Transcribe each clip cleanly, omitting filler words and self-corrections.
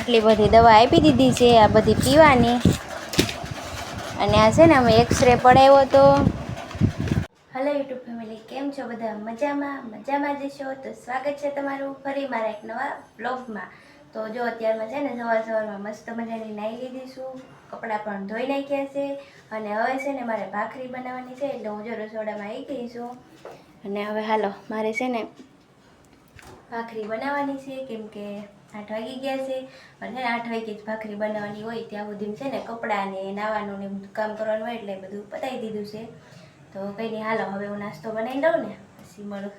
આટલી બધી દવા આપી દીધી છે, આ બધી પીવાની. અને આ છે ને અમે એક્સરે પડાવ્યો હતો. હેલો યુટ્યુબ ફેમિલી, કેમ છો બધા? મજામાં જશો તો સ્વાગત છે તમારું ફરી મારા એક નવા બ્લોગમાં. તો જો અત્યારમાં છે ને સવારમાં મસ્ત મજાની નાહી લીધીશું, કપડાં પણ ધોઈ નાખ્યા છે. અને હવે છે ને મારે ભાખરી બનાવવાની છે, એટલે હું જો રસોડામાં આવી ગઈ છું. અને હવે હાલો મારે છે ને ભાખરી બનાવવાની છે, કેમ કે 8 વાગી ગયા છે. અને છે ને 8 વાગે જ ભાખરી બનાવવાની હોય, ત્યાં સુધી છે ને કપડાં ને નાવાનું ને બધું કામ કરવાનું હોય, એટલે બધું પતાવી દીધું છે. તો કંઈ નહીં, હાલો હવે હું નાસ્તો બનાવી દઉં ને પછી મળું.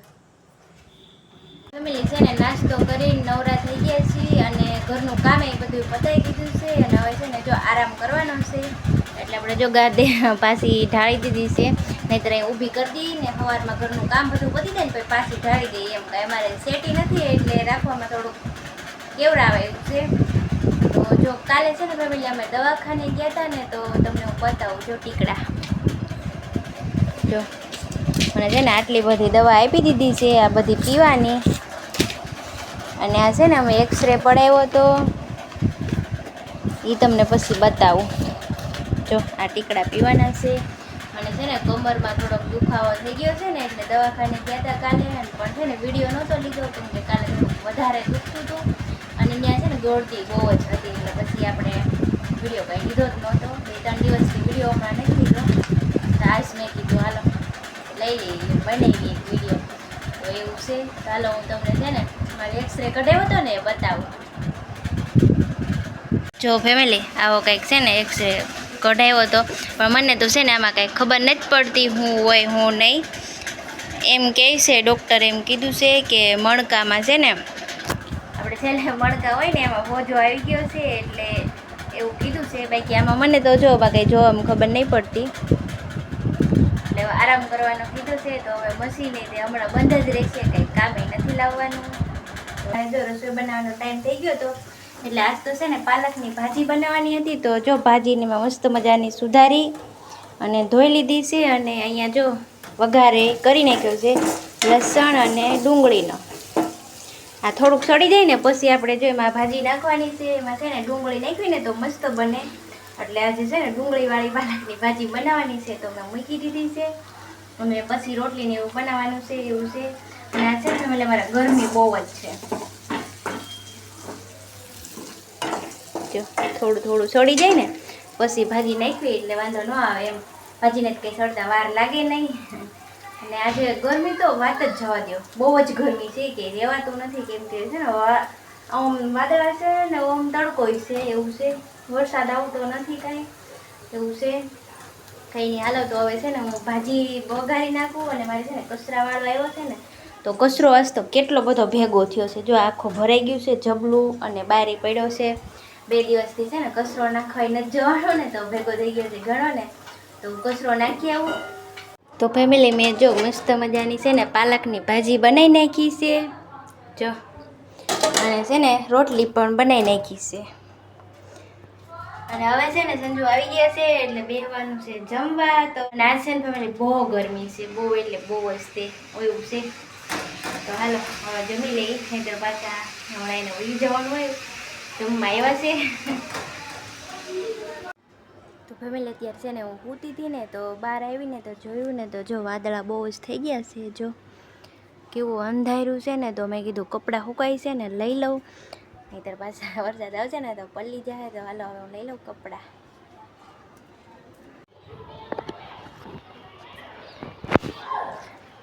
ફેમિલી છે ને નાસ્તો કરીને નવરા થઈ ગયા છીએ, અને ઘરનું કામ એ બધું પતાવી દીધું છે. અને હવે છે ને જો આરામ કરવાનો છે, એટલે આપણે જો ગાદે પાછી ઢાળી દીધી છે. નહીંતર અહીં ઊભી કરી દઈએ ને સવારમાં ઘરનું કામ બધું પતી જાય ને પછી પાછી ઢાળી દઈએ, એમ કાંઈ અમારે સેટી નથી, એટલે રાખવામાં થોડુંક કેવડાવે એવું છે. તો જો કાલે છે ને ફેમિલી અમે દવાખાને ગયા હતા ને, તો તમને હું બતાવું જો ટીકડા જો. મને છે ને આટલી બધી દવા આપી દીધી છે, આ બધી પીવાની. અને આ છે ને અમે એક્સરે પડાવ્યો હતો, એ તમને પછી બતાવું. જો આ ટીકડા પીવાના છે. અને છે ને કમરમાં થોડોક દુખાવો થઈ ગયો છે ને, એટલે દવાખાને ગયા હતા કાલે. પણ છે ને વિડીયો નહોતો લીધો, કેમ કે કાલે થોડુંક વધારે દુખતું હતું. અને ત્યાં છે ને દોડતી બહુ જ હતી, એટલે પછી આપણે વિડીયો કંઈ લીધો જ નહોતો. 2-3 દિવસથી વિડીયો હમણાં નથી લીધો. તો આજ મેં કીધું હાલો લઈ લઈએ, બનાવીએ એક વિડીયો. તો એવું છે. ચાલો હું તમને છે ને મારી એક્સરે કઢાવ્યો હતો ને એ બતાવું. જો ફેમિલી આવો કંઈક છે ને એક્સરે કઢાવ્યો હતો, પણ મને તો છે ને આમાં કંઈ ખબર નથી પડતી હું હોય હું નહીં. એમ કહે છે ડૉક્ટરે, એમ કીધું છે કે મણકામાં છે ને આપણે છેલ્લે મણકા હોય ને એમાં હોજો આવી ગયો છે, એટલે એવું કીધું છે. બાકી આમાં મને તો જો કંઈ જોવામાં ખબર નહીં પડતી, એટલે આરામ કરવાનો કીધું છે. તો હવે મશીન તે હમણાં બંધ જ રહેશે, કંઈ કામે નથી લાવવાનું. જો રસોઈ બનાવવાનો ટાઈમ થઈ ગયો હતો, એટલે આજ તો છે ને પાલકની ભાજી બનાવવાની હતી. તો જો ભાજીને મેં મસ્ત મજાની સુધારી અને ધોઈ લીધી છે. અને અહીંયા જો વઘારે કરી નાખ્યો છે લસણ અને ડુંગળીનો. આ થોડુંક સડી જાય ને પછી આપણે જો એમાં ભાજી નાખવાની છે. એમાં છે ને ડુંગળી નાખવી ને તો મસ્ત બને, એટલે આજે છે ને ડુંગળીવાળી પાલકની ભાજી બનાવવાની છે. તો મેં મૂકી દીધી છે, અને પછી રોટલીને એવું બનાવવાનું છે, એવું છે. અને આ છે ને એટલે મારા ગરમી બહુ જ છે. જો થોડું થોડું સડી જાય ને પછી ભાજી નાખવી, એટલે વાંધો ન આવે એમ. ભાજીને કંઈ સડતા વાર લાગે નહીં. અને આજે ગરમી તો વાત જ જવા દો, બહુ જ ગરમી છે, કે રહેવાતું નથી. કેમ કે છે ને આમ વાદળા છે ને આમ તડકો છે, એવું છે. વરસાદ આવતો નથી કાંઈ, એવું છે. કંઈ નહીં, હાલો તો હવે છે ને હું ભાજી વઘારી નાખું. અને મારે છે ને કચરાવાળો આવ્યો છે ને, તો કચરો આજ તો કેટલો બધો ભેગો થયો છે. જો આખો ભરાઈ ગયું છે જબલું, અને બારી પડ્યો છે. 2 દિવસથી છે ને કચરો નાખવાય નથી જવાનો ને, તો ભેગો થઈ ગયો છે ઘણો ને, તો કચરો નાખી આવું. તો ફેમિલી મેં જો મસ્ત મજાની છે ને પાલકની ભાજી બનાવી નાખી છે જો. અને છે ને રોટલી પણ બનાવી નાખી છે. અને હવે છે ને સંજુ આવી ગયા છે, એટલે બેસવાનું છે જમવા. તો ના છે ને ફેમિલી બહુ ગરમી છે, બહુ એટલે બહુ જ તે એવું છે. તો હાલો હવે જમી લઈ, નહીં તો પાછા હમણાં એને ઉઈ જવાનું હોય. જમવા આવ્યા છે. તો ફેમિલી અત્યારે છે ને હું સૂતી હતી ને, તો બહાર આવીને તો જોયું ને, તો જો વાદળા બહુ જ થઈ ગયા છે. જો કેવું અંધાર્યું છે ને, તો મેં કીધું કપડાં સુકાય છે ને લઈ લઉં, નહીંતર પાછા વરસાદ આવશે ને તો પલ્લી જાય. તો હાલો હવે હું લઈ લઉં કપડાં.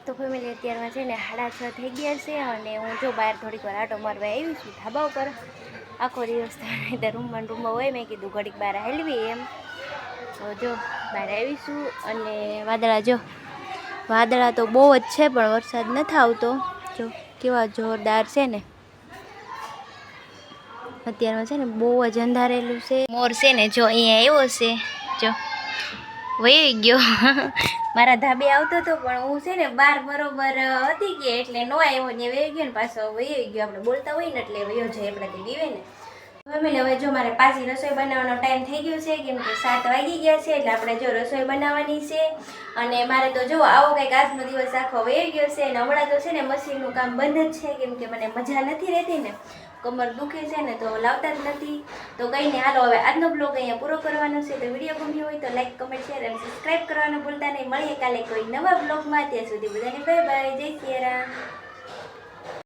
તો ફેમિલી અત્યારમાં છે ને 6:30 થઈ ગયા છે, અને હું જો બહાર થોડીક વાર આટો મારવા આવી છું ધાબા ઉપર. આખો દિવસ તો રૂમમાં હોય, મેં કીધું ઘડીક બહાર હલવી એમ. તો જો બહાર આવીશું. અને વાદળા તો બહુ જ છે, પણ વરસાદ નથી આવતો. જો કેવા જોરદાર છે ને, અત્યારમાં છે ને બહુ જ અંધારેલું છે. મોર છે ને જો અહીંયા આવ્યો છે, જો વહી ગયો. મારા ધાબે આવતો હતો, પણ હું છે ને બહાર બરોબર હતી કે એટલે ન આવ્યો ને વહી ગયો ને પાછો વહી ગયો. આપણે બોલતા હોય ને એટલે વયો જાય આપણાથી બીવે ને. ફેમિલી હવે જો મારે પાછી રસોઈ બનાવવાનો ટાઈમ થઈ ગયો છે, કેમ કે 7 વાગી ગયા છે, એટલે આપણે જો રસોઈ બનાવવાની છે. અને મારે તો જો આવો કંઈક આજનો દિવસ આખો વહી ગયો છે. અને હમણાં તો છે ને મશીનનું કામ બંધ જ છે, કેમ કે મને મજા નથી રહેતી ને કમર દુખે છે ને તો લાવતા જ નથી. તો કંઈ નહીં, હાલો હવે આજનો બ્લોગ અહીંયા પૂરો કરવાનો છે. તો વિડીયો ગમ્યો હોય તો લાઈક, કમેન્ટ, શેર અને સબસ્ક્રાઈબ કરવાનું ભૂલતા નહીં. મળીએ કાલે કોઈ નવા બ્લોગમાં. ત્યાં સુધી બધાને બાય બાય, જય સિયા રામ.